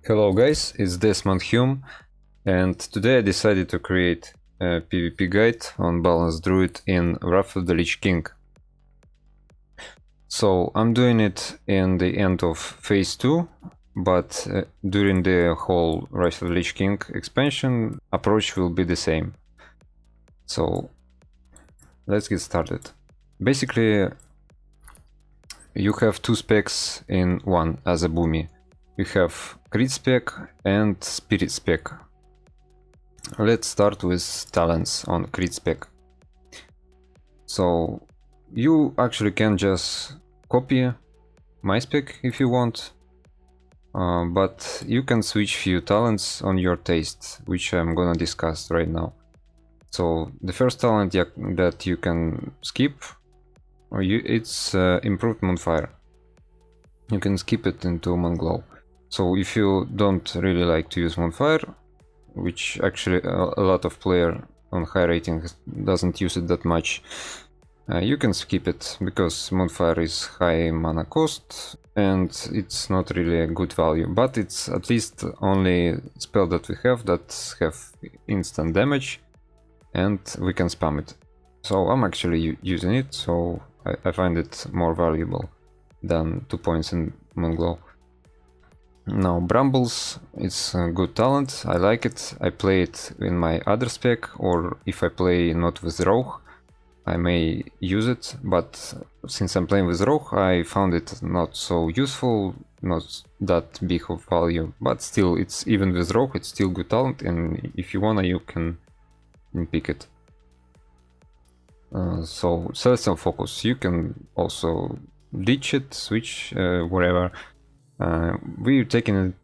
Hello guys, it's Desmondhume, and today I decided to create a PvP guide on balanced Druid in Wrath of the Lich King. So I'm doing it in the end of phase 2, but during the whole Wrath of the Lich King expansion, approach will be the same. So let's get started. Basically, you have two specs in one as a boomy. You have crit spec and spirit spec. Let's start with talents on crit spec. So you actually can just copy my spec if you want, but you can switch few talents on your taste, which I'm gonna discuss right now. So the first talent that you can skip, it's improved Moonfire. You can skip it into Moonglow. So if you don't really like to use Moonfire, which actually a lot of player on high rating doesn't use it that much, you can skip it because Moonfire is high mana cost and it's not really a good value, but it's at least only spell that we have that have instant damage and we can spam it. So I'm actually using it, so I find it more valuable than 2 points in Moonglow. Now Brambles, it's a good talent, I like it. I play it in my other spec, or if I play not with Rogue, I may use it, but since I'm playing with Rogue, I found it not so useful, not that big of value, but still, it's even with Rogue, it's still good talent, and if you wanna, you can pick it. So Celestial Focus, you can also ditch it, switch, wherever. We're taking it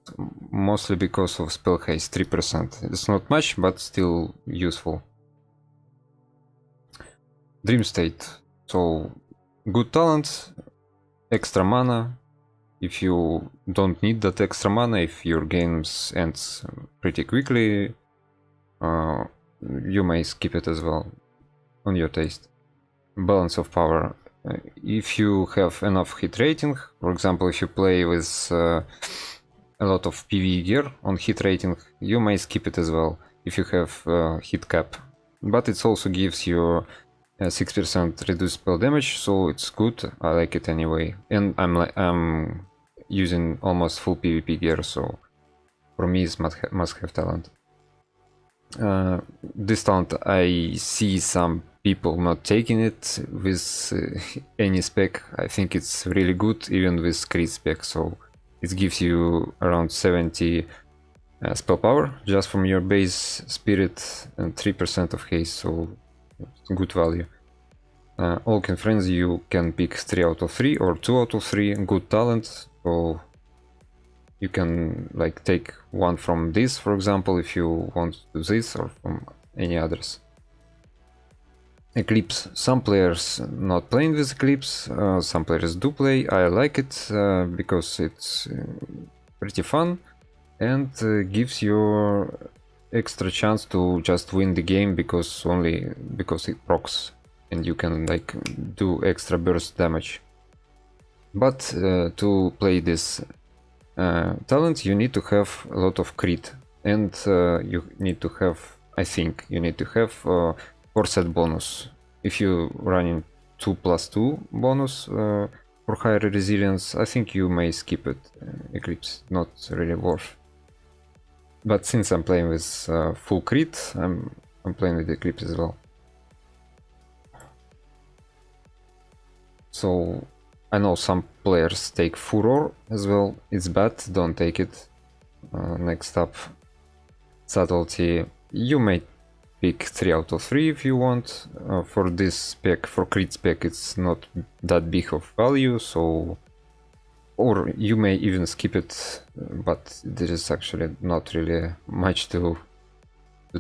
mostly because of spell haste, 3%. It's not much, but still useful. Dream State. So, good talent, extra mana. If you don't need that extra mana, if your game ends pretty quickly, you may skip it as well, on your taste. Balance of Power. If you have enough hit rating, for example, if you play with a lot of PvE gear on hit rating, you may skip it as well if you have hit cap. But it also gives you 6% reduced spell damage, so it's good. I like it anyway, and I'm using almost full PvP gear, so for me it's must-have talent. This talent, I see some people not taking it with any spec. I think it's really good even with crit spec, so it gives you around 70 spell power just from your base spirit and 3% of haste, so it's good value. WOTLK and Friends, you can pick 3 out of 3 or 2 out of 3, good talent, so you can like take one from this, for example, if you want to do this, or from any others. Eclipse. Some players not playing with Eclipse, some players do play. I like it because it's pretty fun and gives you extra chance to just win the game because it procs and you can like do extra burst damage. But to play this talent, you need to have a lot of crit, and you need to have, I think, you need to have 4-set bonus. If you running 2+2 bonus for higher resilience, I think you may skip it. Eclipse, not really worth. But since I'm playing with full crit, I'm playing with Eclipse as well. So I know some players take Furor as well. It's bad, don't take it. Next up, Subtlety. You may pick 3 out of 3 if you want. For this spec, for crit spec, it's not that big of value, so... Or you may even skip it, but there is actually not really much to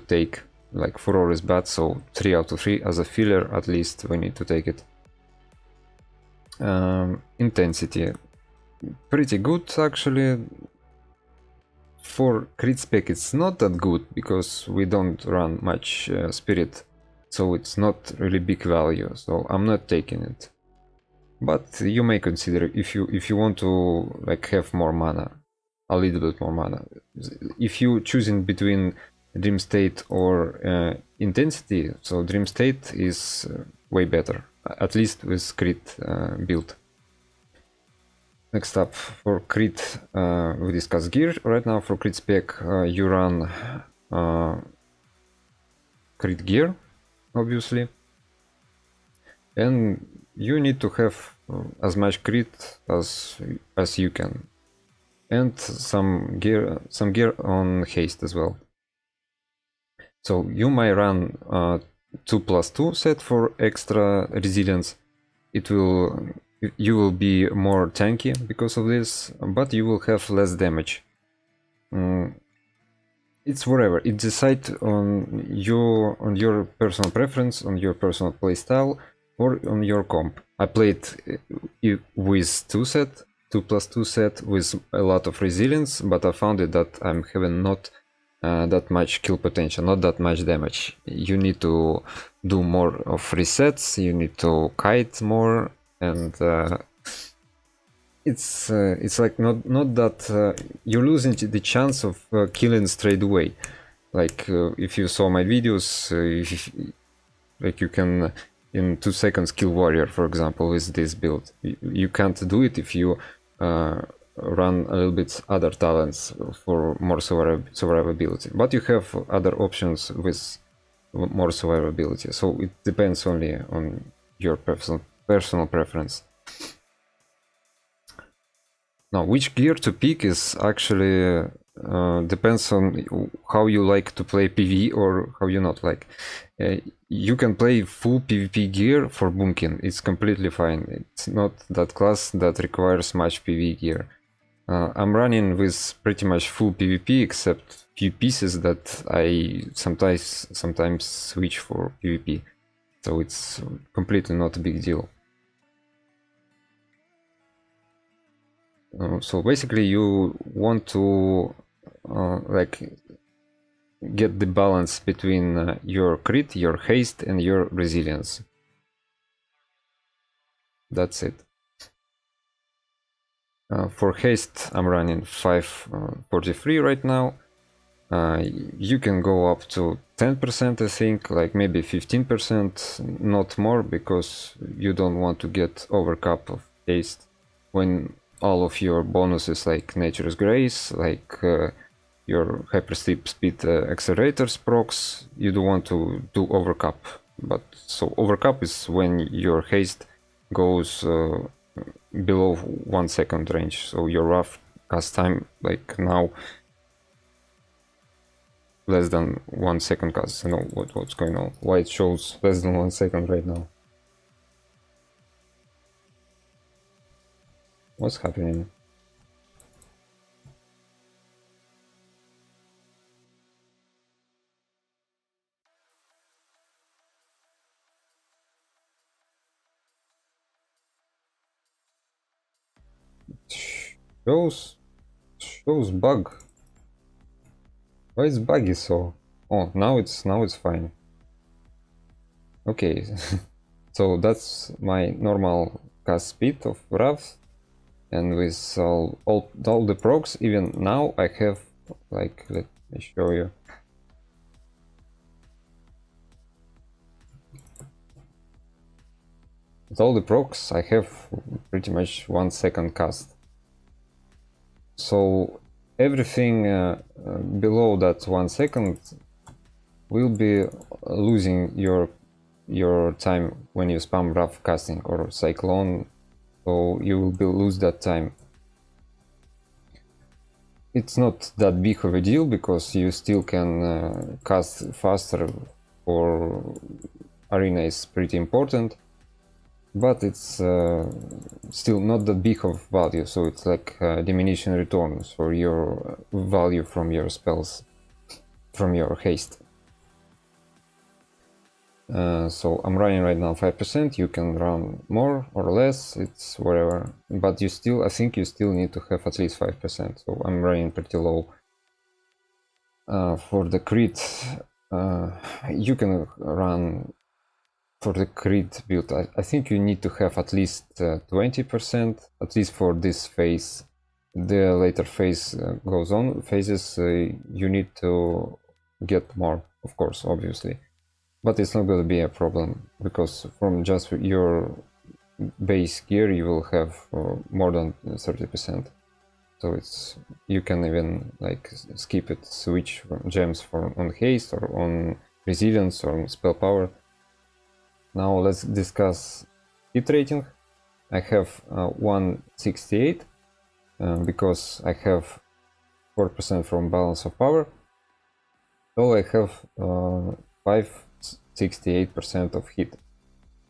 take. Like, Furor is bad, so 3 out of 3 as a filler, at least we need to take it. Intensity. Pretty good, actually. For crit spec it's not that good because we don't run much spirit, so it's not really big value, so I'm not taking it. But you may consider if you want to like have more mana. a little bit more mana. If you choosing between Dream State or Intensity, so Dream State is way better, at least with crit build. Next up, for crit, we discuss gear. Right now for crit spec, you run crit gear, obviously, and you need to have as much crit as you can, and some gear on haste as well. So you might run 2+2 set for extra resilience. You will be more tanky because of this, but you will have less damage. It's whatever. It decides on your personal preference, on your personal playstyle, or on your comp. I played with 2+2 set with a lot of resilience, but I found it that I'm having not that much kill potential, not that much damage. You need to do more of resets, you need to kite more, and it's like not that you're losing the chance of killing straight away. Like if you saw my videos, like you can in 2 seconds kill warrior, for example, with this build. You can't do it if you run a little bit other talents for more survivability, but you have other options with more survivability, so it depends only on your personal preference. Now, which gear to pick is actually depends on how you like to play PvE or how you not like. You can play full PvP gear for boomkin, it's completely fine. It's not that class that requires much PvE gear. I'm running with pretty much full PvP except few pieces that I sometimes switch for PvP, so it's completely not a big deal. So basically you want to like get the balance between your crit, your haste, and your resilience. That's it. For haste, I'm running 543 right now. You can go up to 10%, I think, like maybe 15%, not more, because you don't want to get overcap of haste when all of your bonuses like Nature's Grace, like your hyperstep speed accelerators procs, you don't want to do overcap. But so overcap is when your haste goes below 1 second range, so your rough cast time, like now, less than 1 second cast. I don't know what's going on, why it shows less than 1 second right now. What's happening? Shows bug. Why is buggy so? Oh, now it's fine. Okay, so that's my normal cast speed of Ravs, and with all the procs, even now I have, like, let me show you. With all the procs, I have pretty much 1 second cast. So everything below that 1 second will be losing your time when you spam rough casting or cyclone, so you will lose that time. It's not that big of a deal because you still can cast faster, for arena is pretty important, but it's still not that big of value, so it's like diminishing returns for your value from your spells, from your haste. So I'm running right now 5%, you can run more or less, it's whatever, but I think you still need to have at least 5%, so I'm running pretty low. For the crit, you can run, for the crit build, I think you need to have at least 20%, at least for this phase. the later phase goes on, phases, you need to get more, of course, obviously. But it's not going to be a problem, because from just your base gear you will have more than 30%. So it's, you can even like skip it, switch from gems from on haste or on resilience or on spell power. Now let's discuss hit rating. I have 168 because I have 4% from balance of power. So I have 568% of hit.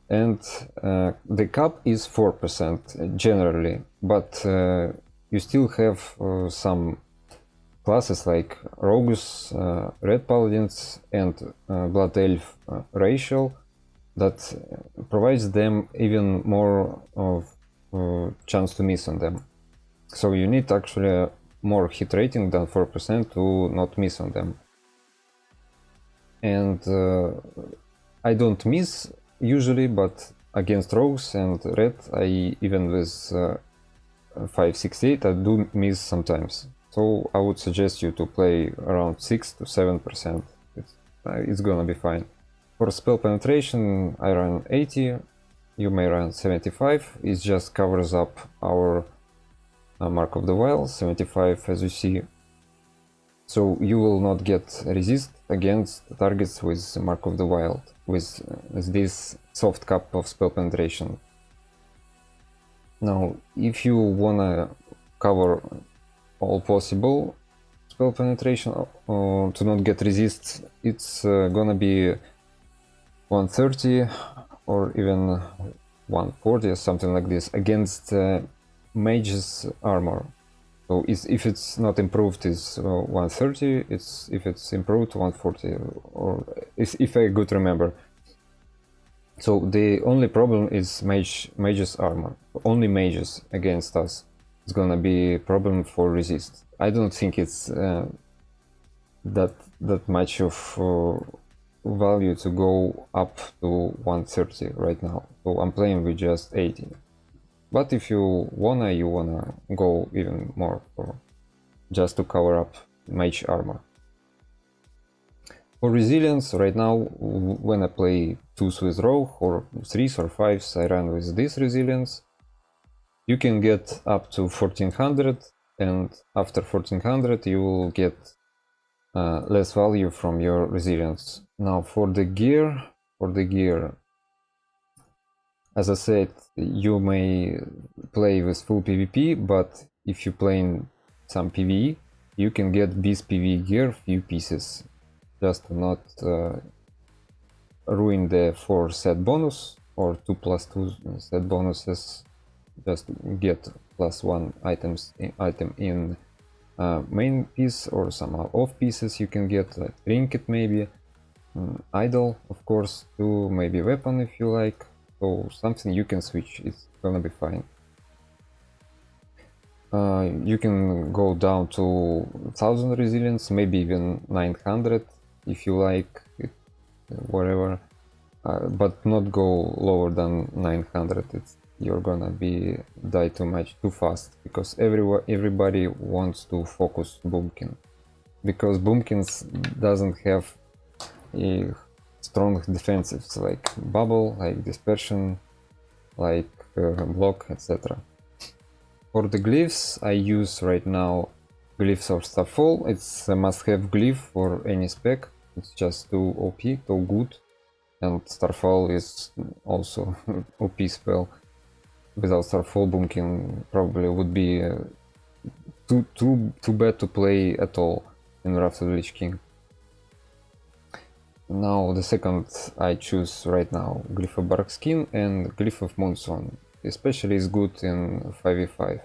And the cap is 4% generally, but you still have some classes like rogues, red paladins, and blood elf racial that provides them even more of chance to miss on them. So you need actually more hit rating than 4% to not miss on them. And I don't miss usually, but against rogues and red, I even with 568 I do miss sometimes. So I would suggest you to play around 6 to 7%. It's gonna be fine. For spell penetration I run 80, you may run 75. It just covers up our Mark of the Wild, 75 as you see. So you will not get resist against targets with Mark of the Wild, with this soft cap of spell penetration. Now, if you wanna cover all possible spell penetration to not get resist, it's gonna be 130 or even 140 or something like this against mage's armor. So if it's not improved, it's 130. If it's improved, 140, or if I could remember. So the only problem is mage's armor. Only mages against us is gonna be a problem for resist. I don't think it's that much of value to go up to 130 right now. So I'm playing with just 80. But if you wanna go even more for just to cover up mage armor. For resilience, right now, when I play 2s with rogue or 3s or 5s, I run with this resilience. You can get up to 1400, and after 1400 you will get less value from your resilience. Now for the gear, as I said, you may play with full PvP, but if you play in some PvE, you can get this PvE gear few pieces, just to not ruin the 4 set bonus or 2+2 set bonuses. Just get +1 item in main piece, or some off pieces you can get, like trinket maybe, idol of course, too, maybe weapon if you like. So something you can switch, it's gonna be fine. You can go down to 1000 resilience, maybe even 900 if you like it, whatever, but not go lower than 900. You're gonna die too fast, because everybody wants to focus boomkin, because boomkins doesn't have a strong defensives like bubble, like dispersion, like block, etc. For the glyphs, I use right now glyphs of Starfall. It's a must-have glyph for any spec. It's just too OP, too good, and Starfall is also OP spell. Without Starfall, boomkin probably would be too bad to play at all in Wrath of the Lich King. Now the second I choose right now, Glyph of Bark Skin and Glyph of Moonstone. Especially is good in 5v5.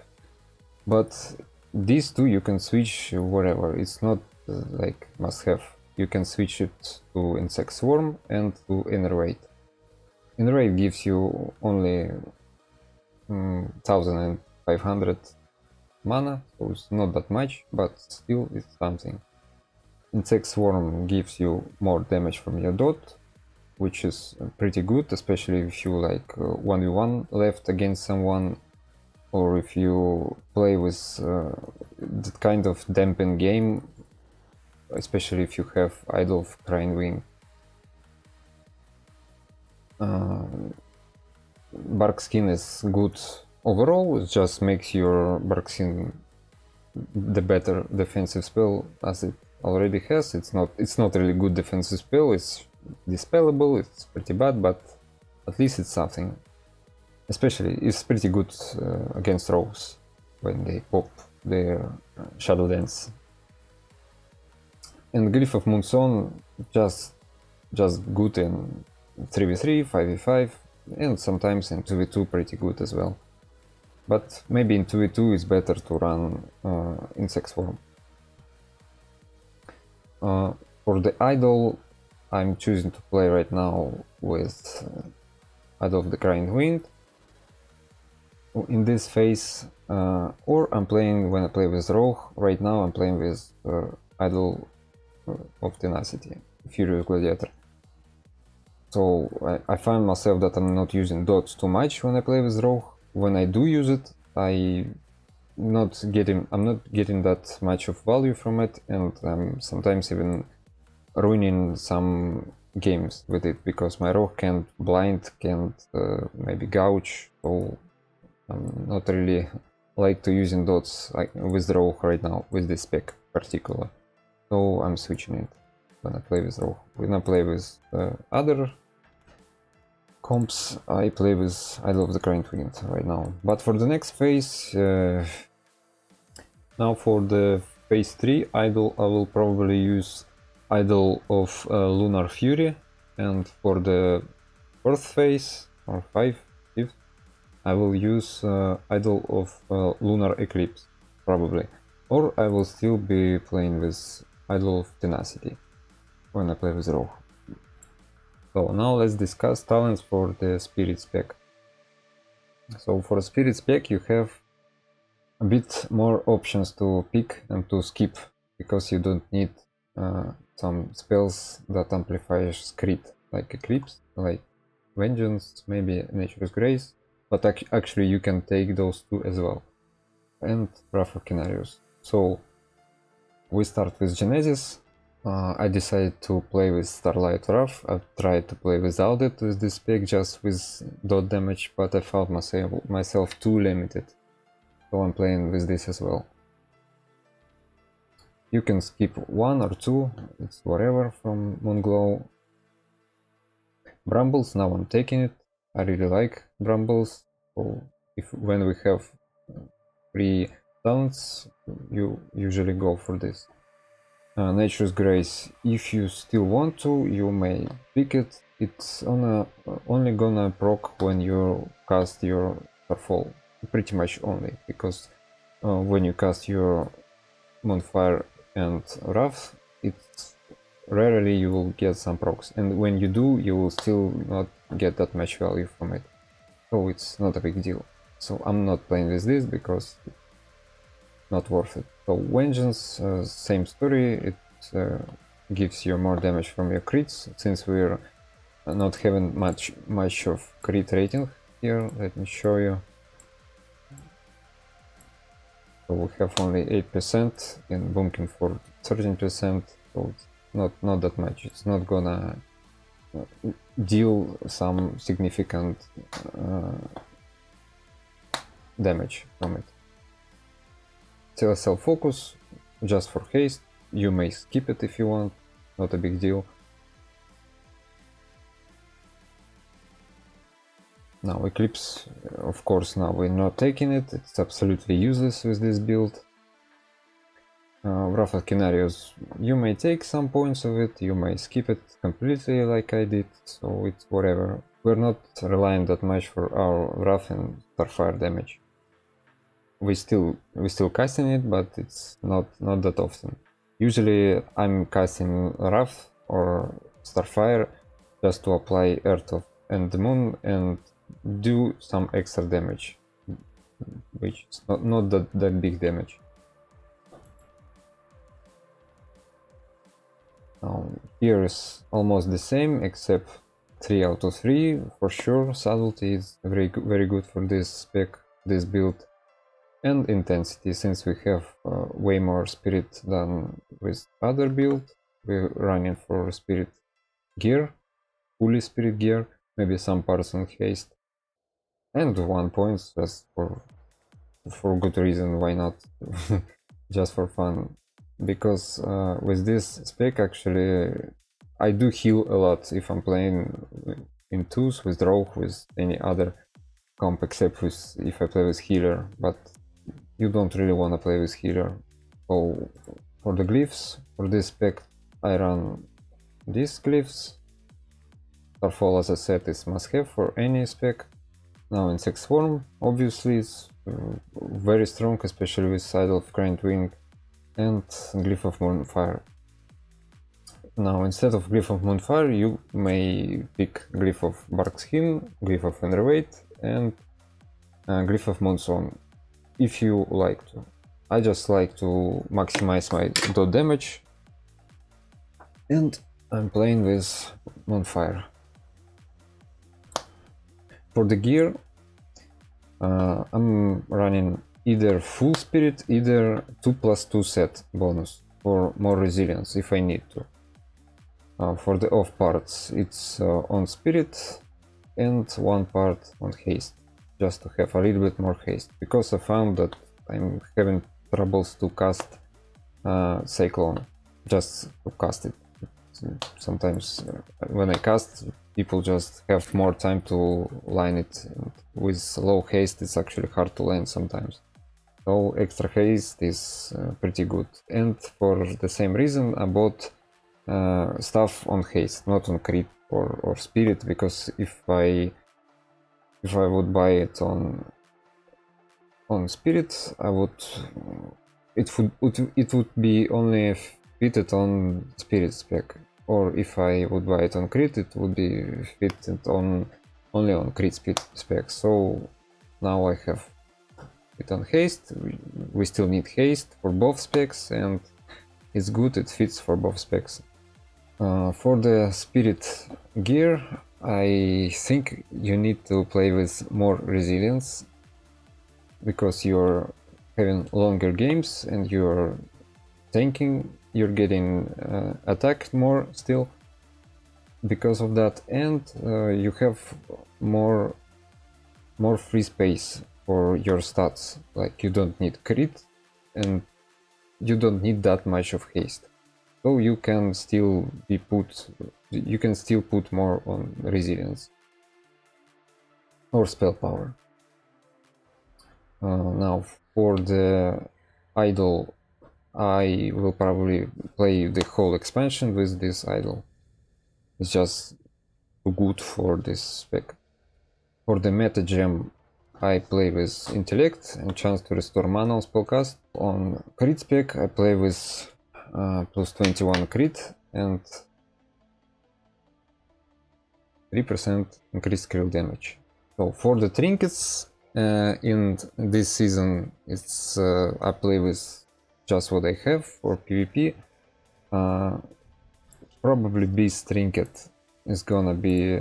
But these two you can switch wherever. It's not like must-have. You can switch it to Insect Swarm and to Innervate. Innervate gives you only 1500 mana, so it's not that much, but still it's something. Insect Swarm gives you more damage from your dot, which is pretty good, especially if you like 1v1 left against someone. or if you play with that kind of dampen game, especially if you have Idol of Crying Wing. Bark Skin is good overall, it just makes your Bark Skin the better defensive spell as it already has. It's not really good defensive spell, it's dispellable, it's pretty bad, but at least it's something. Especially it's pretty good against rogues when they pop their Shadow Dance. And Glyph of Moonson just good in 3v3, 5v5, and sometimes in 2v2 pretty good as well. But maybe in 2v2 it's better to run Insect Swarm. For the Idol, I'm choosing to play right now with Idol of the Crying Wind. In this phase, or I'm playing when I play with Rogue. Right now I'm playing with Idol of Tenacity, Furious Gladiator. So I find myself that I'm not using dots too much when I play with Rogue. When I do use it, I'm not getting that much of value from it, and I'm sometimes even ruining some games with it because my Rogue can't blind, can't maybe gouge, so I'm not really like to using dots with Rogue right now, with this spec particular. So I'm switching it when I play with Rogue. When I play with other comps, I play with Idol of the Crying Wind right now. But for the next phase, now for the phase 3 Idol, I will probably use Idol of Lunar Fury, and for the 4th phase, or 5th, I will use Idol of Lunar Eclipse, probably. Or I will still be playing with Idol of Tenacity when I play with Rogue. So now let's discuss talents for the Spirit spec. So for Spirit spec you have a bit more options to pick and to skip, because you don't need some spells that amplify crit, like Eclipse, like Vengeance, maybe Nature's Grace, but actually you can take those two as well, and Wrath of Cenarius. So we start with Genesis. I decided to play with Starlight Wrath. I've tried to play without it with this spec, just with dot damage, but I found myself too limited, so I'm playing with this as well. You can skip one or two, it's whatever from Moonglow. Brambles, now I'm taking it. I really like Brambles, so when we have free talents, you usually go for this. Nature's Grace, if you still want to, you may pick it. It's only gonna proc when you cast your Starfall, pretty much only, because when you cast your Moonfire and Wrath, it's rarely you will get some procs, and when you do, you will still not get that much value from it, so it's not a big deal. So I'm not playing with this because it's not worth it. So Vengeance, same story, it gives you more damage from your crits, since we're not having much of crit rating here. Let me show you. So we have only 8% in Boomkin for 13%, so it's not that much. It's not gonna deal some significant damage from it. Celestial Focus, just for haste. You may skip it if you want, not a big deal. Now Eclipse, of course, now we're not taking it, it's absolutely useless with this build. Wrath of Cenarius, you may take some points of it, you may skip it completely like I did, so it's whatever. We're not relying that much for our Wrath and Starfire damage. We're still casting it, but it's not that often. Usually I'm casting Wrath or Starfire just to apply Earth and the Moon and do some extra damage, which is not that big damage. Now here is almost the same, except 3 out of 3 for sure. Subtlety is very good for this spec, this build. and intensity. Since we have way more spirit than with other build, we're running for spirit gear, fully spirit gear, maybe some parts on haste, and 1 point just for good reason. Why not? Just for fun, because with this spec actually I do heal a lot if I'm playing in twos with rogue, with any other comp, except with if I play with healer, but you don't really want to play with healer. So for the glyphs, for this spec I run these glyphs. Starfall, as I said, is must have for any spec. Now insect swarm obviously is very strong, especially with side of Grind Wing and Glyph of Moonfire. Now instead of Glyph of Moonfire you may pick Glyph of Barkskin, Glyph of Enervate and Glyph of Moonstone if you like to. I just like to maximize my dot damage and I'm playing with Moonfire. For the gear I'm running either full spirit, either 2+2 set bonus for more resilience if I need to. For the off parts it's on spirit and 1 part on haste, just to have a little bit more haste, because I found that I'm having troubles to cast Cyclone, just to cast it. Sometimes when I cast, people just have more time to line it. And with low haste it's actually hard to line sometimes. So extra haste is pretty good. And for the same reason I bought stuff on haste, not on crit or spirit, because if I would buy it on spirit, I would it would be only fitted on spirit spec, or if I would buy it on crit, it would be fitted on only on crit spec. So now I have it on haste. We still need haste for both specs, and it's good, it fits for both specs. For the spirit gear, I think you need to play with more resilience, because you're having longer games and you're tanking, you're getting attacked more still because of that, and you have more free space for your stats. Like you don't need crit and you don't need that much of haste, so you can still put more on resilience or spell power. Now for the idol, I will probably play the whole expansion with this idol. It's just too good for this spec. For the meta gem, I play with intellect and chance to restore mana on spellcast. On crit spec I play with plus 21 crit and 3% increased critical damage. So for the trinkets, in this season it's I play with just what I have for PvP. Probably this trinket is gonna be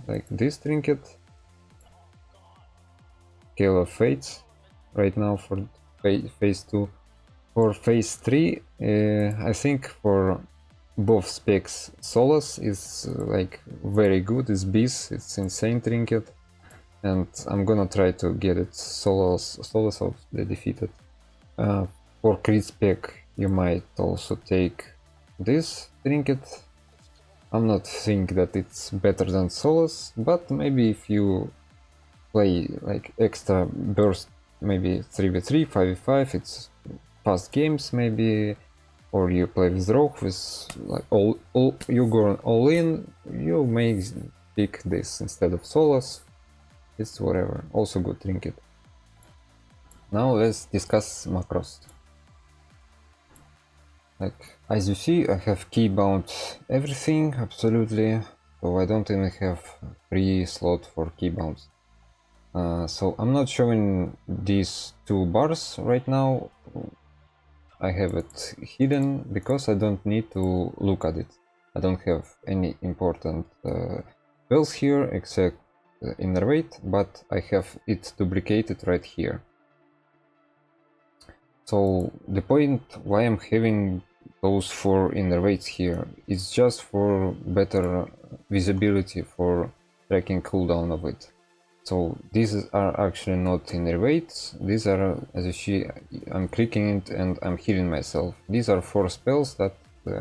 like this trinket, Scale of Fates, right now for phase 2. For phase 3, I think for both specs, Solace is like very good, it's Beast, it's insane trinket, and I'm gonna try to get it Solace of the Defeated. For crit spec you might also take this trinket. I'm not think that it's better than Solace, but maybe if you play like extra burst, maybe 3v3, 5v5, it's fast games maybe, or you play with rogue with like all you go all in, you may pick this instead of Solace. It's whatever, also good trinket. Now let's discuss macros. Like as you see, I have key bound everything absolutely, so I don't even have free slot for key bounds. So I'm not showing these two bars right now. I have it hidden because I don't need to look at it. I don't have any important spells here except Innervate, but I have it duplicated right here. So the point why I'm having those 4 innervates here is just for better visibility for tracking cooldown of it. So these are actually not innervates, these are, as you see, I'm clicking it and I'm healing myself. These are 4 spells that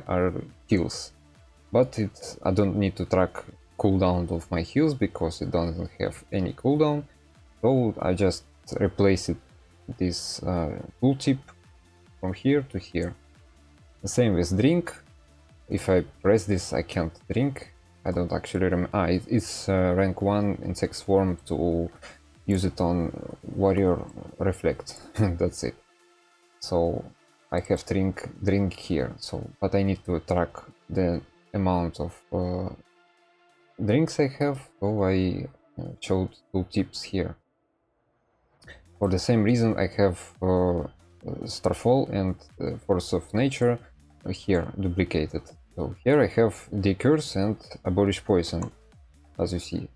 are heals, but I don't need to track cooldown of my heals because it doesn't have any cooldown. So I just replace it this tooltip from here to here. The same with drink. If I press this, I can't drink. I don't actually remember. It's rank 1 insect swarm to use it on warrior reflect. That's it. So I have drink here. So, but I need to track the amount of drinks I have. So I showed tooltips here. For the same reason, I have Starfall and Force of Nature here duplicated. So here I have Decurse and Abolish Poison, as you see.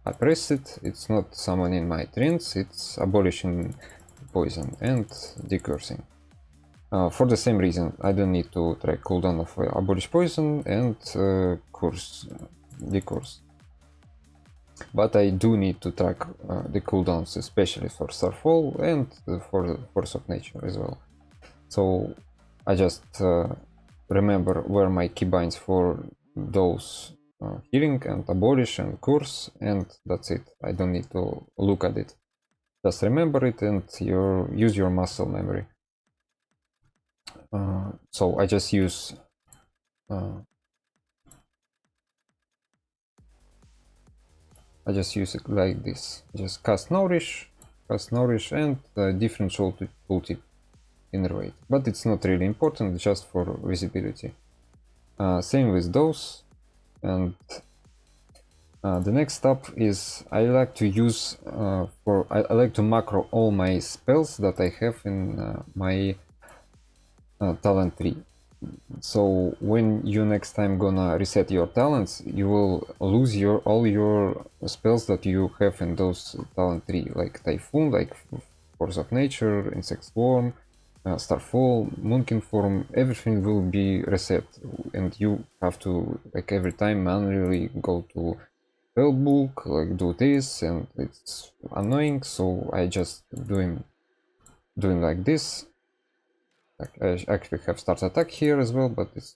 I press it, it's not summoning my trends, it's abolishing poison and decursing. For the same reason, I don't need to track cooldown of Abolish Poison and Decurse. But I do need to track the cooldowns, especially for Starfall and for the Force of Nature as well. So I just remember where my keybinds for those healing and abolish and curse, and that's it. I don't need to look at it. Just remember it and use your muscle memory. So I just use it like this. Just cast nourish, and different tooltip innervate. But it's not really important, just for visibility. Same with those. And the next step is I like to use I like to macro all my spells that I have in my talent tree. So when you next time gonna reset your talents, you will lose all your spells that you have in those talent tree, like Typhoon, like Force of Nature, Insect Swarm, Starfall, Moonkin form. Everything will be reset, and you have to, like, every time manually go to spellbook, like do this, and it's annoying. So I just doing like this. Like, I actually have start attack here as well, but it's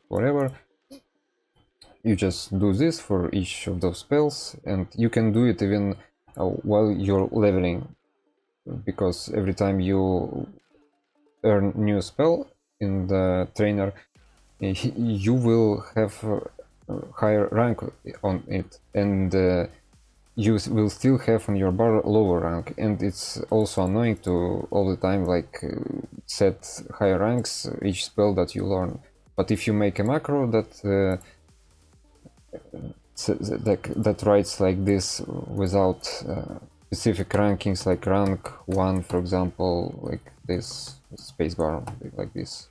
whatever. You just do this for each of those spells, and you can do it even while you're leveling, because every time you earn new spell in the trainer, you will have higher rank on it, and you will still have on your bar lower rank, and it's also annoying to all the time like set higher ranks each spell that you learn. But if you make a macro that that writes like this without specific rankings, like rank 1 for example, like this spacebar, like this,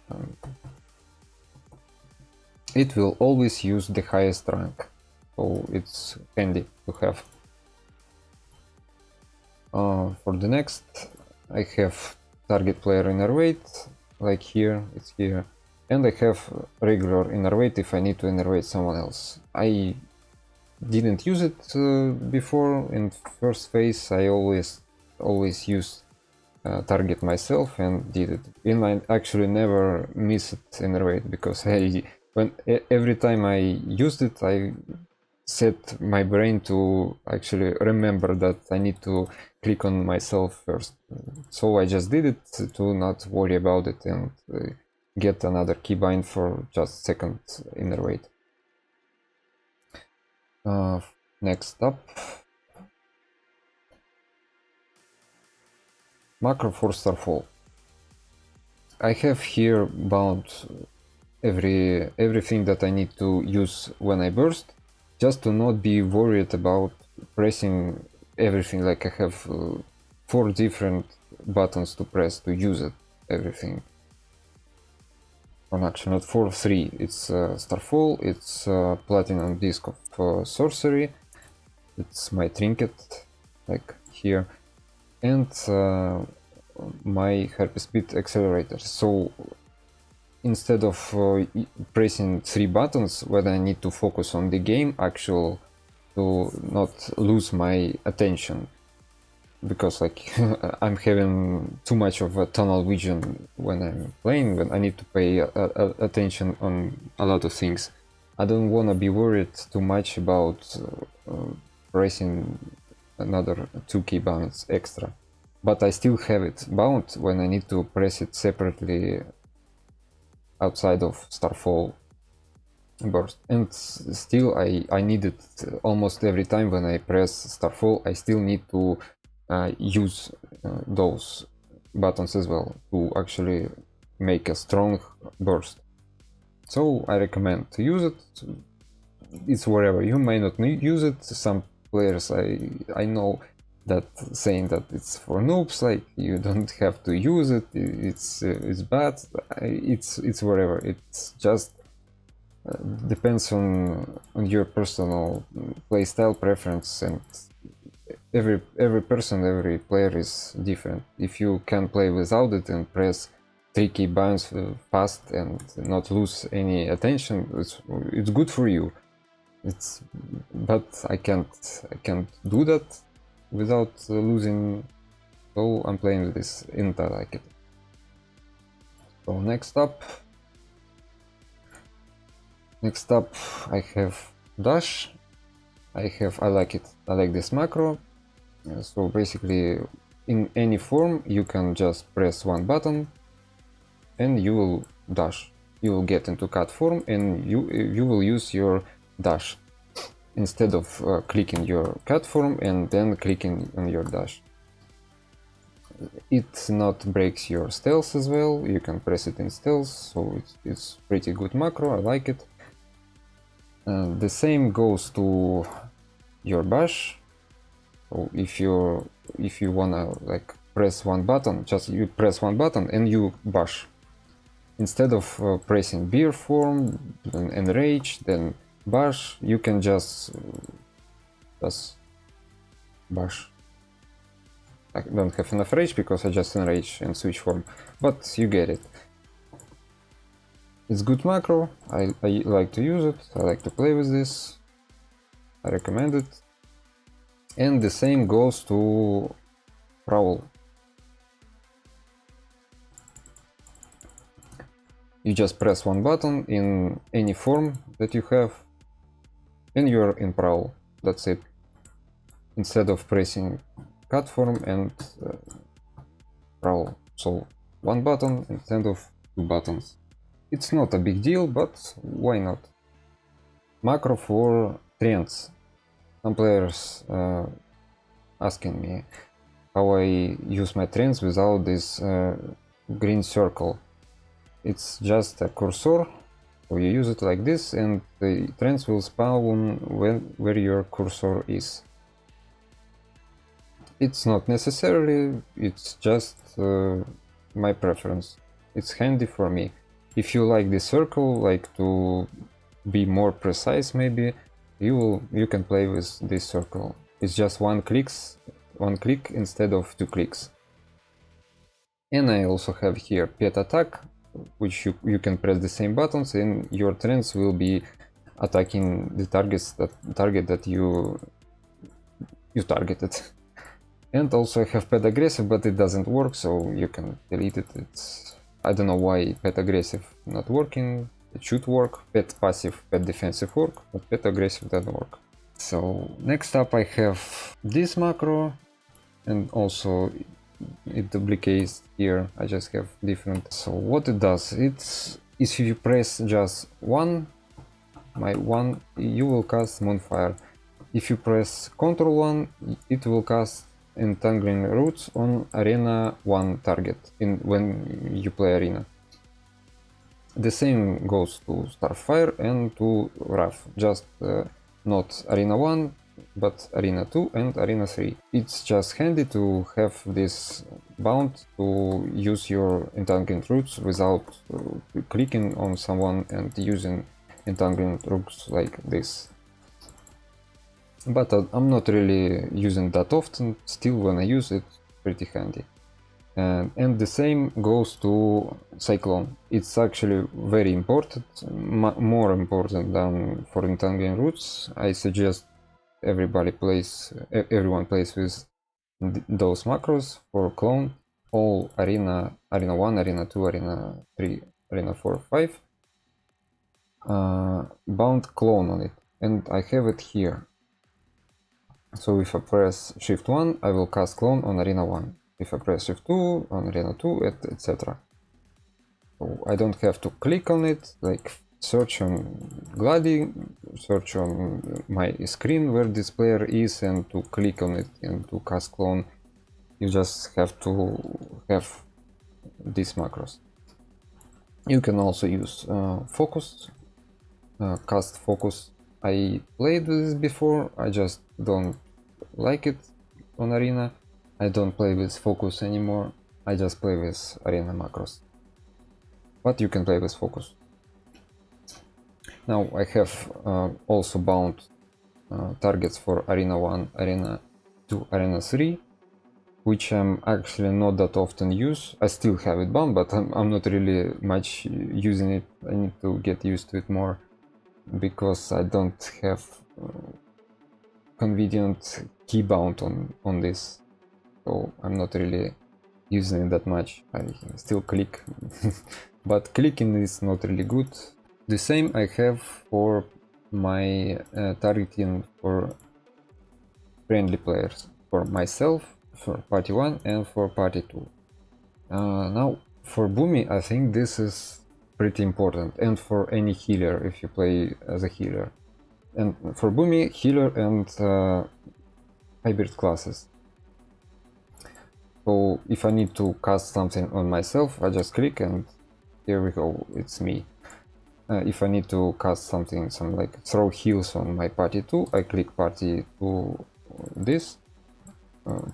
it will always use the highest rank, so it's handy to have. For the next, I have target player innervate, like here, it's here, and I have regular innervate if I need to innervate someone else. I didn't use it before in first phase. I always used target myself and did it. And I actually never missed innervate, because every time I used it, I set my brain to actually remember that I need to click on myself first. So I just did it to not worry about it and get another keybind for just second innervate. Next up, macro for Starfall. I have here bound everything that I need to use when I burst, just to not be worried about pressing everything. Like I have 4 different buttons to press to use it, everything. Or actually not 4, 3. It's Starfall, it's Platinum Disc of Sorcery, it's my trinket, like here, and my herp speed accelerator. So instead of pressing 3 buttons when I need to focus on the game actual to not lose my attention, because like I'm having too much of a tunnel vision when I'm playing, when I need to pay attention on a lot of things. I don't want to be worried too much about pressing another 2 key bounds extra, but I still have it bound when I need to press it separately outside of Starfall burst. And still I need it almost every time when I press Starfall. I still need to use those buttons as well to actually make a strong burst. So I recommend to use it. It's wherever. You may not use it. Some players I know that saying that it's for noobs, like you don't have to use it, it's bad. It's wherever. It's just depends on your personal playstyle preference, and every person, every player is different. If you can play without it and press 3 key binds fast and not lose any attention, it's good for you. But I can't do that without losing, so I'm playing with this and I like it. So next up I have dash. I like it. I like this macro. So basically in any form you can just press 1 button and you will dash. You will get into cut form and you will use your dash instead of clicking your cut form and then clicking on your dash. It not breaks your stealth as well. You can press it in stealth, so it's pretty good macro. I like it. The same goes to your bash. So if you wanna like press 1 button, just you press 1 button and you bash. Instead of pressing beer form, then enrage, then bash, you can just bash. I don't have enough rage because I just enrage and switch form, but you get it. It's good macro. I like to use it. I like to play with this. I recommend it. And the same goes to prowl. You just press 1 button in any form that you have and you're in prowl. That's it. Instead of pressing cut form and prowl. So 1 button instead of 2 buttons. It's not a big deal, but why not? Macro for trends. Some players asking me how I use my trends without this green circle. It's just a cursor, so you use it like this and the trends will spawn where your cursor is. It's not necessarily, it's just my preference. It's handy for me. If you like this circle, like to be more precise maybe, you can play with this circle. It's just one click instead of 2 clicks. And I also have here pet attack, which you can press the same buttons and your trends will be attacking the target that you targeted. And also I have pet aggressive, but it doesn't work, so you can delete it. I don't know why pet aggressive not working. It should work. Pet passive, pet defensive work, but pet aggressive doesn't work. So next up I have this macro, and also it duplicates here. I just have different. So what it does, it's if you press just one, you will cast Moonfire. If you press Ctrl 1, it will cast Entangling Roots on Arena 1 target when you play Arena. The same goes to Starfire and to Wrath, just not Arena 1, but Arena 2 and Arena 3. It's just handy to have this bound to use your Entangling Roots without clicking on someone and using Entangling Roots like this. But I'm not really using that often, still when I use it, pretty handy. And the same goes to Cyclone. It's actually very important, more important than for Entangling Roots. I suggest everyone plays with those macros for clone. All arena 1, arena 2, arena 3, arena 4, 5. Bound clone on it, and I have it here. So if I press Shift 1, I will cast clone on arena 1. If I press Shift 2 on arena 2, etc. So I don't have to click on it, like search on Gladi, search on my screen where this player is, and to click on it and to cast clone. You just have to have these macros. You can also use focus, cast focus. I played with this before, I just don't like it on arena. I don't play with focus anymore, I just play with arena macros. But you can play with focus. Now I have also bound targets for arena 1, arena 2, arena 3, which I'm actually not that often use. I still have it bound, but I'm not really much using it. I need to get used to it more, because I don't have convenient key bound on this, so I'm not really using it that much. I still click, but clicking is not really good. The same I have for my targeting for friendly players, for myself, for party 1 and for party 2. Now for Boomy, I think this is pretty important, and for any healer if you play as a healer. And for Boomy, healer and hybrid classes. So if I need to cast something on myself, I just click and here we go, it's me. If I need to cast something, some like throw heals on my party 2, I click party 2 this,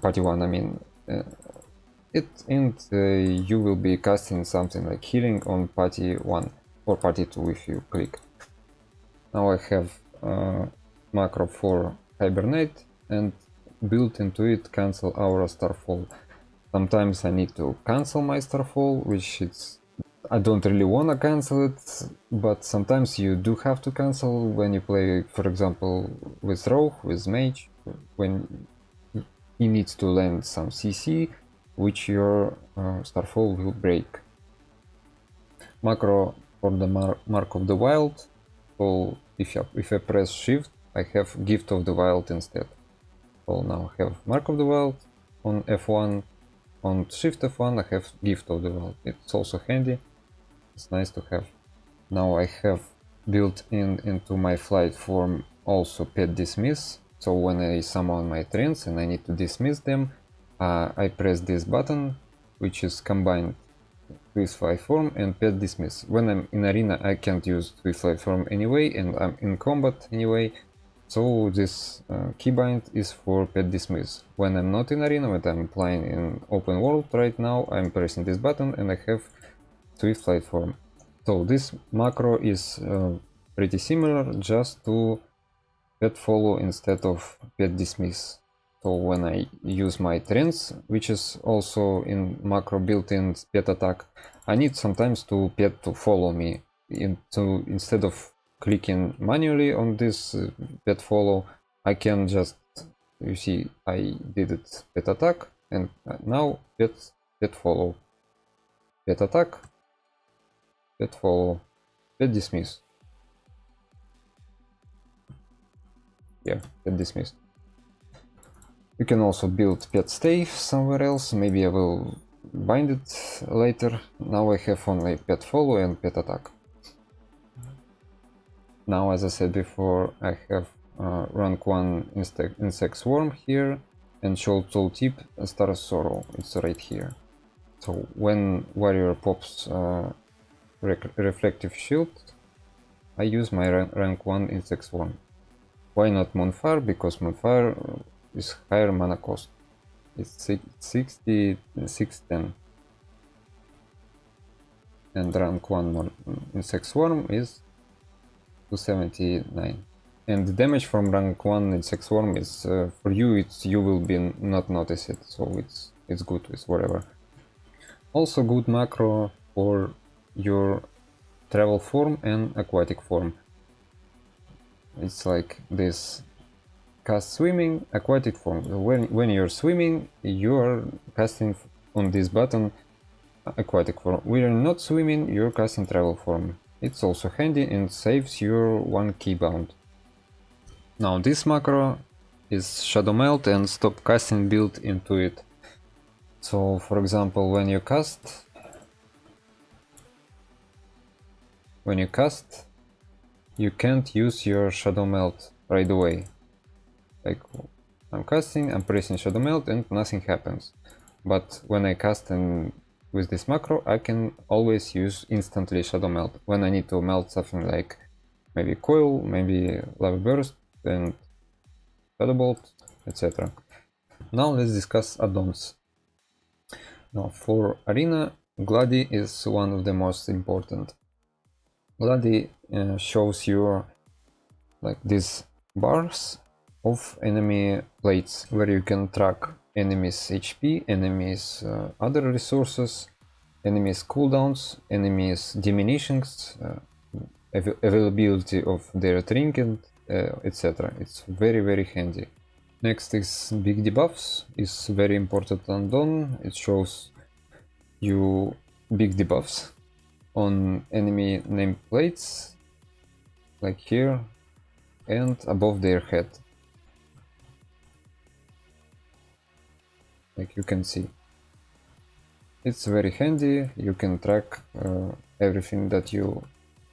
party 1 I mean, you will be casting something like healing on party 1 or party 2 if you click. Now I have macro for hibernate, and built into it cancel aura starfall. Sometimes I need to cancel my starfall, which I don't really wanna cancel it, but sometimes you do have to cancel when you play, for example, with Rogue, with Mage, when he needs to land some CC, which your starfall will break. Macro for the Mark of the Wild, so if I press Shift, I have Gift of the Wild instead. So now I have Mark of the Wild on F1, on Shift F1 I have Gift of the Wild. It's also handy, it's nice to have. Now I have built into my flight form also pet dismiss, so when I summon my treants and I need to dismiss them, I press this button, which is combined with flight form and pet dismiss. When I'm in arena I can't use with flight form anyway, and I'm in combat anyway, so this keybind is for pet dismiss. When I'm not in arena, when I'm playing in open world right now, I'm pressing this button and I have swift flight form. So this macro is pretty similar, just to pet follow instead of pet dismiss. So when I use my trends, which is also in macro built-in pet attack, I need sometimes to pet to follow me. Instead of clicking manually on this pet follow, I can just, you see, I did it pet attack, and now pet follow, pet attack, pet follow, pet dismiss. Yeah, pet dismissed. You can also build pet stay somewhere else, maybe I will bind it later. Now I have only pet follow and pet attack. Now, as I said before, I have rank 1 insect swarm here, and show tooltip star sorrow, it's right here. So when warrior pops reflective shield, I use my rank 1 insect swarm. Why not Moonfire? Because Moonfire is higher mana cost. It's 60, 610. And rank 1 insect swarm is 279. And the damage from rank 1 insect swarm is for you, you will be not notice it, so it's good with whatever. Also good macro for your travel form and aquatic form. It's like this: cast swimming, aquatic form. When you're swimming, you're casting on this button aquatic form. When you're not swimming, you're casting travel form. It's also handy and saves your 1 key bound. Now this macro is shadow melt and stop casting built into it. So for example, when you cast, you can't use your shadow melt right away. Like I'm casting, I'm pressing shadow melt and nothing happens. But when I cast and with this macro, I can always use instantly shadow melt when I need to melt something like maybe coil, maybe lava burst and shadow bolt, etc. Now let's discuss add-ons. Now for arena, Gladi is one of the most important. Gladi shows you like these bars of enemy plates where you can track enemies HP, enemies other resources, enemies cooldowns, enemies diminutions, availability of their trinket, etc. It's very handy. Next is big debuffs, is very important add-on. It shows you big debuffs on enemy nameplates, like here and above their head, like you can see. It's very handy. You can track everything that you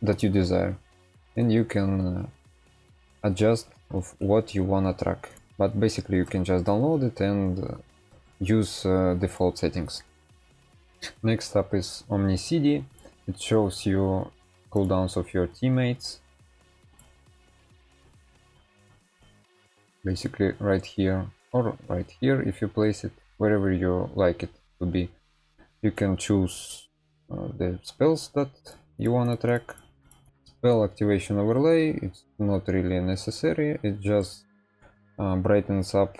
desire, and you can adjust of what you wanna track. But basically, you can just download it and use default settings. Next up is Omni CD. It shows you cooldowns of your teammates. Basically right here or right here if you place it wherever you like it to be. You can choose the spells that you wanna track. Spell activation overlay, it's not really necessary, it just brightens up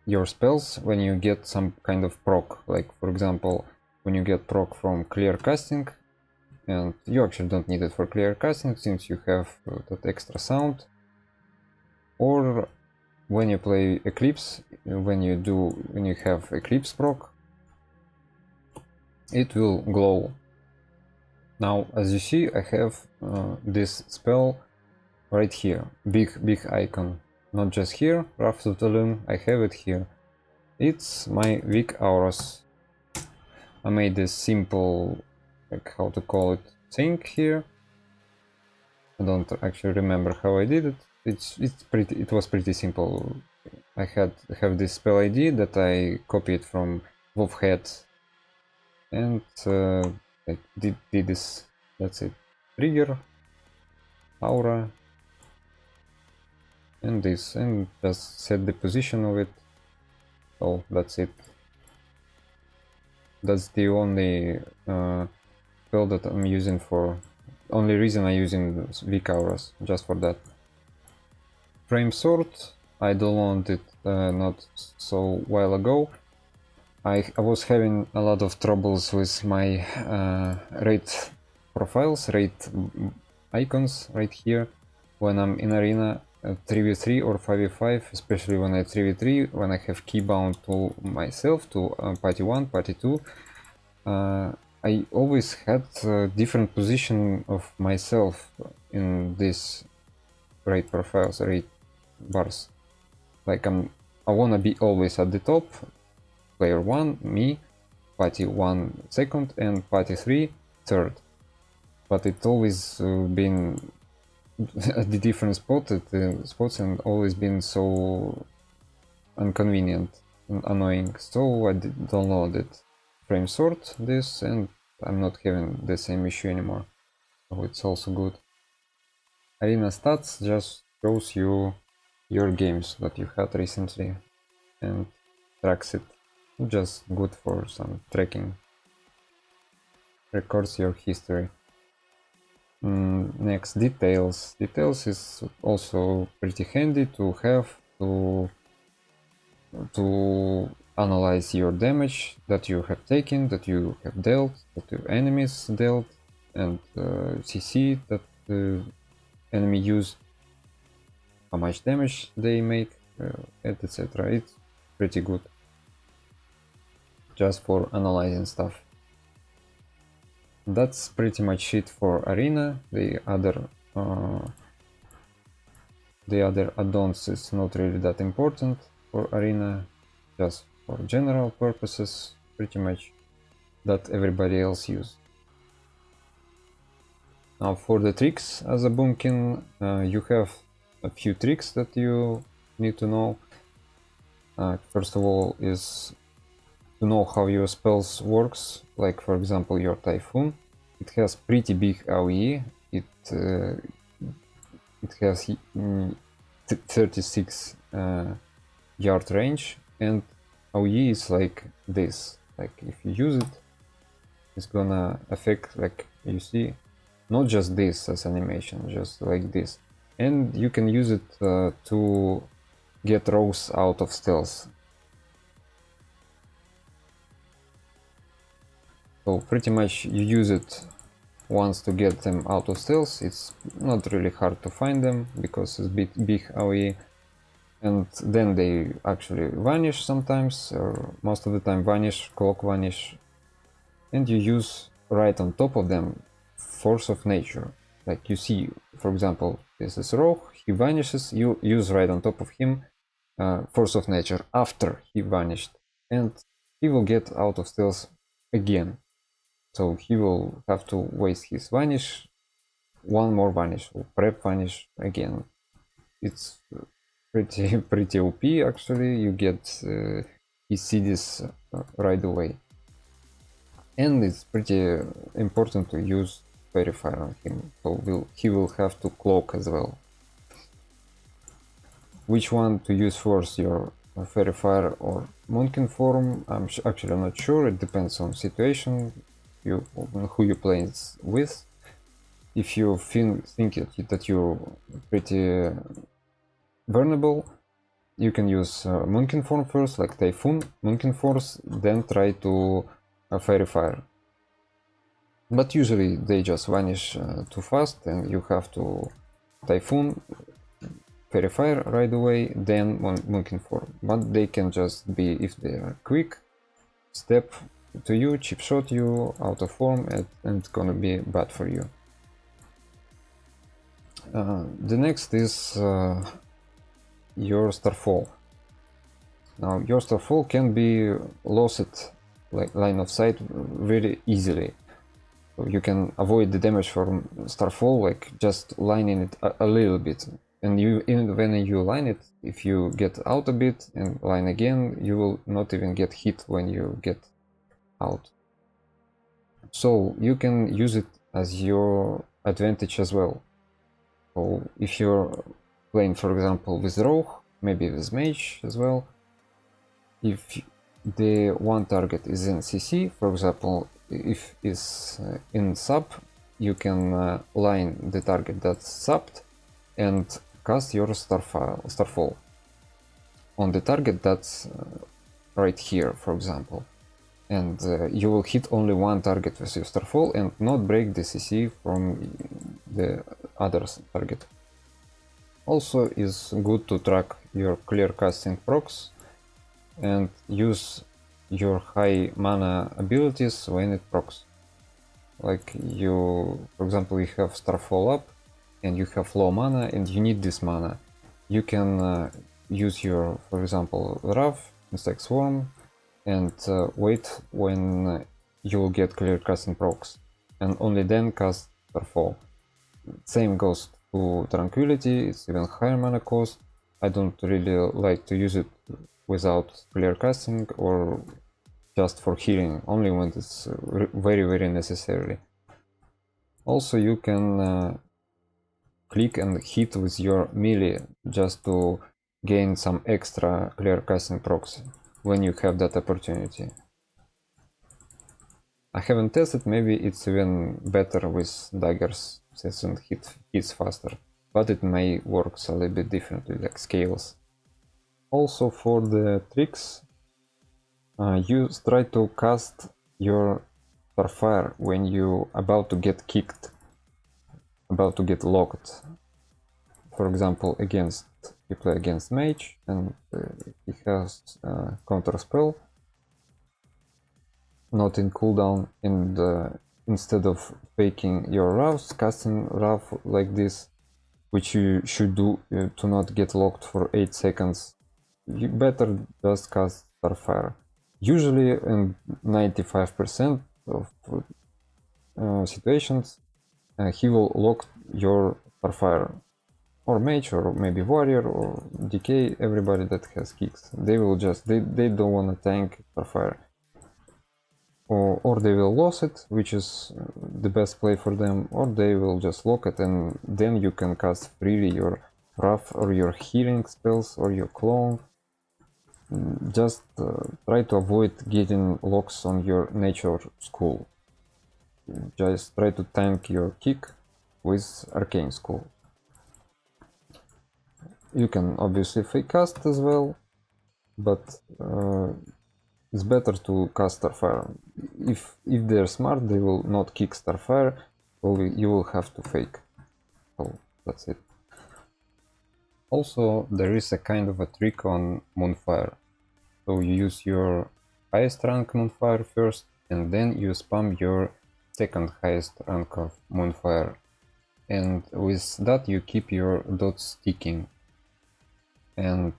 your spells when you get some kind of proc, like for example when you get proc from clear casting, and you actually don't need it for clear casting since you have that extra sound, or when you play Eclipse, when you have Eclipse proc, it will glow. Now as you see, I have this spell right here, big icon. Not just here, Wrath of the Loom, I have it here. It's my weak auras. I made this simple, like how to call it, thing here. I don't actually remember how I did it. It was pretty simple. I have this spell ID that I copied from Wolfhead and like did this. That's it. Trigger, aura, and this, and just set the position of it. Oh, that's it. That's the only spell that I'm using for. Only reason I'm using weak auras, just for that. Frame sword, I downloaded it not so while ago. I was having a lot of troubles with my raid profiles, raid icons right here when I'm in arena 3v3 or 5v5, especially when I 3v3, when I have keybound to myself, to party 1, party 2. I always had a different position of myself in these raid profiles, raid bars. Like I wanna be always at the top, player 1, me, party 1 second, and party 3 third. But it always been at the different spots and always been so inconvenient and annoying. So I downloaded frame sort this, and I'm not having the same issue anymore. So it's also good. Arena stats just shows you your games that you had recently and tracks it. Just good for some tracking. Records your history. Next, details. Details is also pretty handy to have to analyze your damage that you have taken, that you have dealt, that your enemies dealt, and CC that the enemy used, how much damage they make, etc. It's pretty good just for analyzing stuff. That's pretty much it for Arena. The other add-ons is not really that important for Arena, just for general purposes, pretty much that everybody else use. Now for the tricks as a boomkin, you have a few tricks that you need to know. First of all is to know how your spells works, like for example your Typhoon. It has pretty big AoE, it has 36 yard range, and AoE is like this, like if you use it, it's gonna affect, like you see, not just this as animation, just like this. And you can use it to get rogues out of stealth. So pretty much you use it once to get them out of stealth. It's not really hard to find them because it's big AoE, and then they actually vanish sometimes, or most of the time vanish, cloak vanish, and you use right on top of them force of nature. Like you see, for example, this is rogue, he vanishes, you use right on top of him force of nature after he vanished, and he will get out of stealth again. So he will have to waste his vanish, one more vanish, or prep vanish again. It's pretty OP actually. You get his CDs right away, and it's pretty important to use Fairy Fire on him. So he will have to cloak as well. Which one to use first, your Fairy Fire or Moonkin form? I'm actually not sure. It depends on situation, who you play with. If you think that you're pretty vulnerable, you can use Moonkin form first, like Typhoon, Moonkin Force, then try to Fairy Fire. But usually they just vanish too fast, and you have to Typhoon, Fairy Fire right away, then Moonkin form. But they can just be, if they are quick, step to you, chip shot you out of form, and it's gonna be bad for you. The next is your Starfall. Now your Starfall can be lost like line of sight very easily. So you can avoid the damage from Starfall, like just lining it a little bit. And even when you line it, if you get out a bit and line again, you will not even get hit when you get out. So you can use it as your advantage as well. So if you're playing, for example, with Rogue, maybe with Mage as well, if the one target is in CC, for example, if it's in sub, you can line the target that's subbed and cast your Starfall on the target that's right here, for example. And you will hit only one target with your Starfall and not break the CC from the other target. Also is good to track your clear casting procs and use your high mana abilities when it procs. Like you, for example, you have Starfall up and you have low mana and you need this mana. You can use your, for example, Wrath, Insect Swarm, and wait when you will get clear casting procs, and only then cast Starfall. Same goes to Tranquility, it's even higher mana cost. I don't really like to use it without clear casting or just for healing, only when it's very necessary. Also you can click and hit with your melee just to gain some extra clear casting procs when you have that opportunity. I haven't tested, maybe it's even better with daggers since it hits faster, but it may work a little bit differently, like scales. Also for the tricks, You try to cast your Starfire when you about to get kicked, about to get locked. For example, against you play against mage and he has counter spell not in cooldown, and instead of faking your Wrath, casting Wrath like this, which you should do to not get locked for 8 seconds, you better just cast Starfire. Usually in 95% of situations he will lock your Starfire, or mage, or maybe warrior, or DK, everybody that has kicks. They will just, they don't want to tank Starfire. Or they will lose it, which is the best play for them, or they will just lock it, and then you can cast freely your Wrath or your healing spells or your clone. Just try to avoid getting locks on your nature school. Just try to tank your kick with arcane school. You can obviously fake cast as well, but it's better to cast Starfire. If they're smart, they will not kick Starfire, so you will have to fake. So that's it. Also, there is a kind of a trick on Moonfire. So you use your highest rank Moonfire first, and then you spam your second highest rank of Moonfire. And with that you keep your dots ticking. And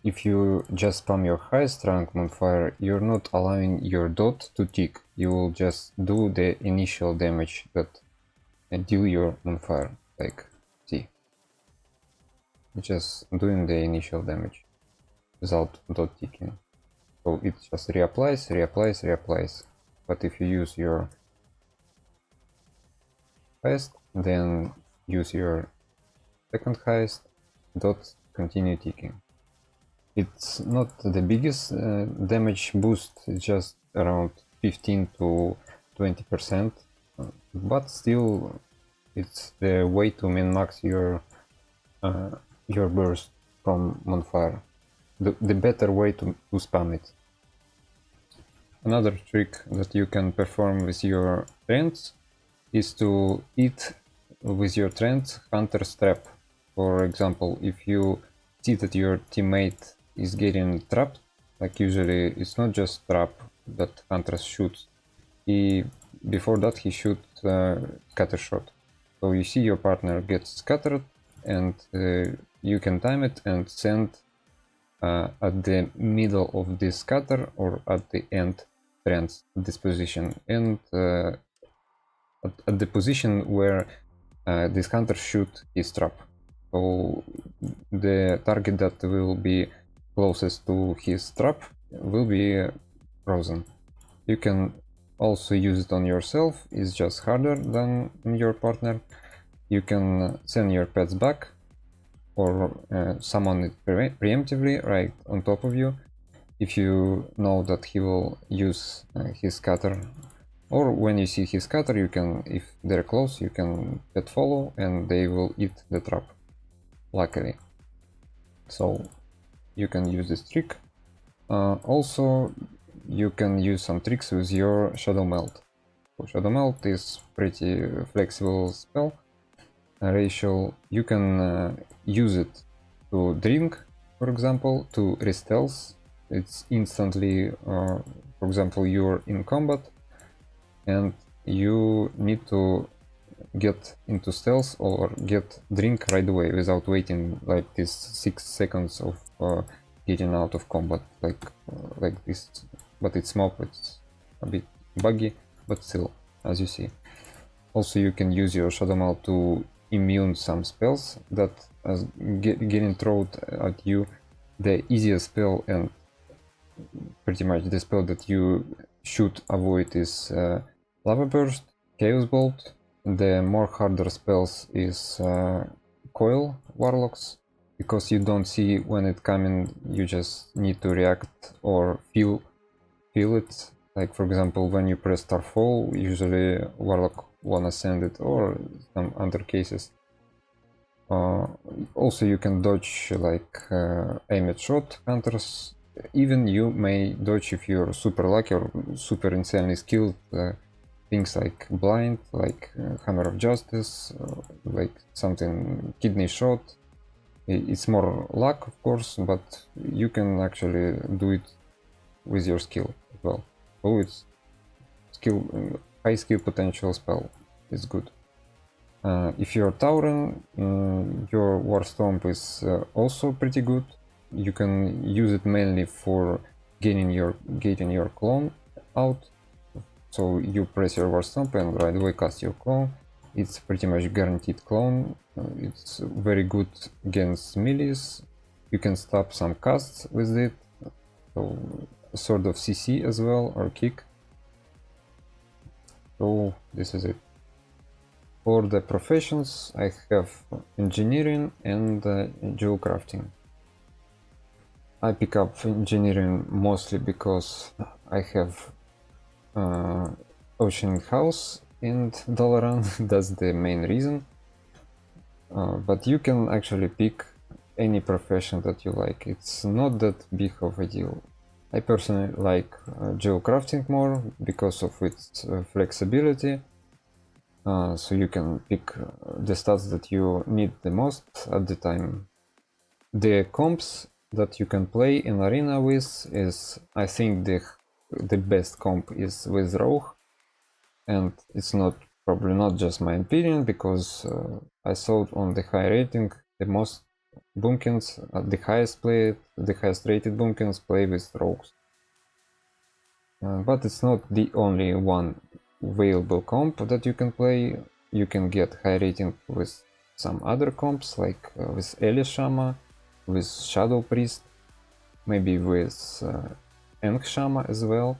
if you just spam your highest rank Moonfire, you're not allowing your dot to tick. You will just do the initial damage that deal your Moonfire, like see. Just doing the initial damage without dot ticking. So it just reapplies, reapplies, reapplies. But if you use your highest, then use your second highest, dots continue ticking. It's not the biggest damage boost, it's just around 15 to 20%, but still it's the way to min-max your burst from Moonfire. The better way to spam it. Another trick that you can perform with your trends is to eat with your trends Hunter's Trap. For example, if you see that your teammate is getting trapped, like usually it's not just trap that Huntress shoots. Before that he shoots scatter shot. So you see your partner gets scattered, and you can time it and send at the middle of this scatter or at the end trends at this position, and at the position where this hunter shoot his trap. So the target that will be closest to his trap will be frozen. You can also use it on yourself, it's just harder than your partner. You can send your pets back, or summon it preemptively right on top of you if you know that he will use his scatter. Or when you see his scatter, you can, if they're close, you can pet follow and they will eat the trap, luckily. So you can use this trick. Also, you can use some tricks with your Shadow Melt. So Shadow Melt is pretty flexible spell. Ratio, you can use it to drink, for example, to re-stealth. It's instantly, for example, you're in combat and you need to get into stealth or get drink right away without waiting like this 6 seconds of getting out of combat, like this. But it's mob, it's a bit buggy, but still, as you see. Also, you can use your Shadow Melt to immune some spells that getting thrown at you. The easiest spell and pretty much the spell that you should avoid is Lava Burst, Chaos Bolt. The more harder spells is Coil Warlocks, because you don't see when it coming, you just need to react or feel it. Like for example, when you press Starfall, usually Warlock wanna send it, or some other cases. Also you can dodge like aim at shot hunters even you may dodge if you're super lucky or super insanely skilled. Things like blind, like hammer of justice, like something kidney shot. It's more luck, of course, but you can actually do it with your skill as well. So it's skill, high skill potential spell. It's good. If you're Tauren, your War Stomp is also pretty good. You can use it mainly for getting your clone out. So you press your War Stomp and right away cast your clone. It's pretty much guaranteed clone. It's very good against melees. You can stop some casts with it. So sort of CC as well, or kick. So this is it. For the professions, I have engineering and jewel crafting. I pick up engineering mostly because I have Ocean House and Dalaran. That's the main reason. But you can actually pick any profession that you like. It's not that big of a deal. I personally like jewel crafting more because of its flexibility. So you can pick the stats that you need the most at the time. The comps that you can play in arena with is, I think the best comp is with Rogue, and it's probably not just my opinion, because I saw on the high rating the most boomkins, the highest rated boomkins play with Rogues. But it's not the only one available comp that you can play. You can get high rating with some other comps, like with Elishama, with Shadow Priest, maybe with Enk Shama as well.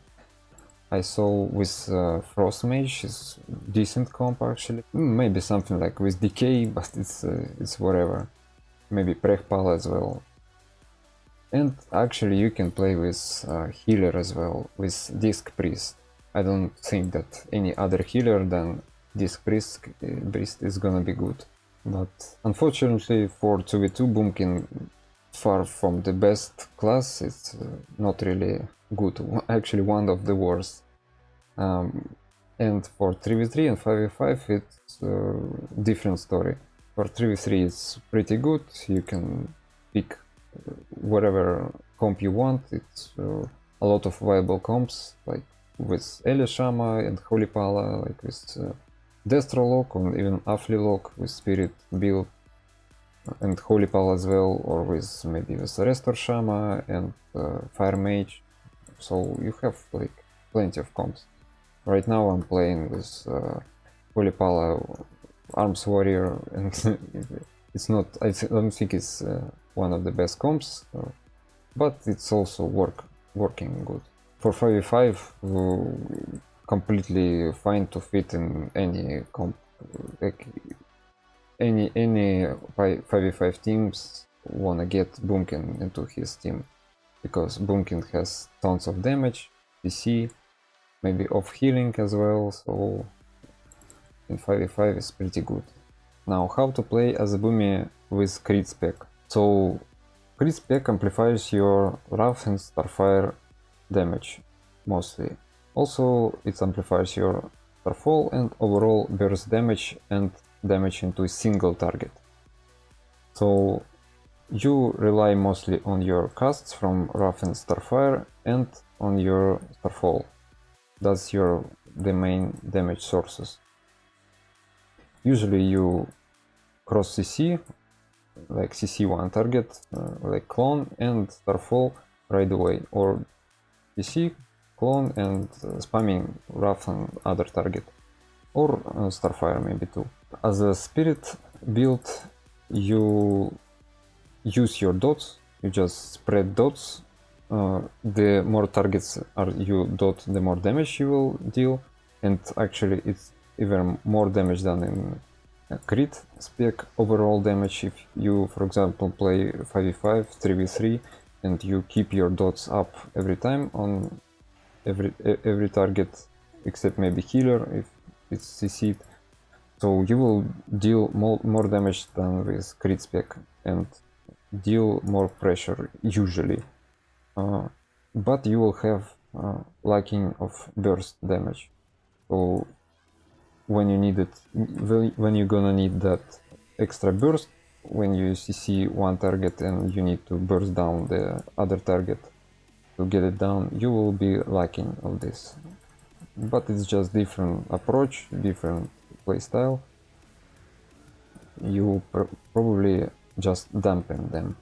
I saw with Frost Mage is decent comp actually. Maybe something like with Decay, but it's whatever. Maybe Prechpal as well. And actually you can play with healer as well, with Disc Priest. I don't think that any other healer than Disc Priest is gonna be good. But unfortunately for 2v2 Boomkin, far from the best class, it's not really good, actually one of the worst. And for 3v3 and 5v5 it's a different story. For 3v3 it's pretty good, you can pick whatever comp you want. It's a lot of viable comps, like with Elishama and Holy Pala, like with Destrolok or even Aflilok with Spirit build, and Holy Pala as well, or with maybe with Restor Shama and Fire Mage. So you have like plenty of comps. Right now I'm playing with Holy Pala Arms Warrior, and it's not, I don't think it's one of the best comps, but it's also working good. For 5v5, completely fine to fit in any comp. Like any 5v5 teams wanna get Boomkin into his team, because Boomkin has tons of damage, CC, maybe off healing as well, so in 5v5 is pretty good. Now, how to play as a Boomy with crit spec. So crit spec amplifies your Wrath and Starfire damage mostly. Also it amplifies your Starfall and overall burst damage and damage into a single target. So you rely mostly on your casts from Wrath and Starfire and on your Starfall. That's the main damage sources. Usually you cross CC, like CC one target, like clone and Starfall right away, or CC, clone and spamming Wrath on other target, or Starfire maybe too. As a spirit build, you use your dots, you just spread dots. The more targets you dot, the more damage you will deal, and actually it's even more damage than in crit spec overall damage. If you, for example, play 5v5, 3v3, and you keep your dots up every time on every target, except maybe healer if it's CC'd, so you will deal more damage than with crit spec and deal more pressure usually. but you will have lacking of burst damage. So when you need it, when you're gonna need that extra burst, when you see one target and you need to burst down the other target to get it down, you will be lacking of this. But it's just different approach, different playstyle. You probably just dampen them.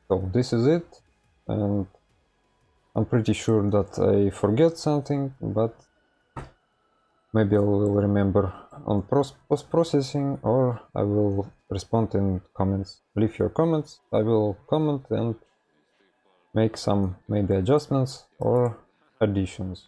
So this is it, and I'm pretty sure that I forget something, but maybe I will remember on post-processing, or I will respond in comments. Leave your comments, I will comment and make some maybe adjustments or additions.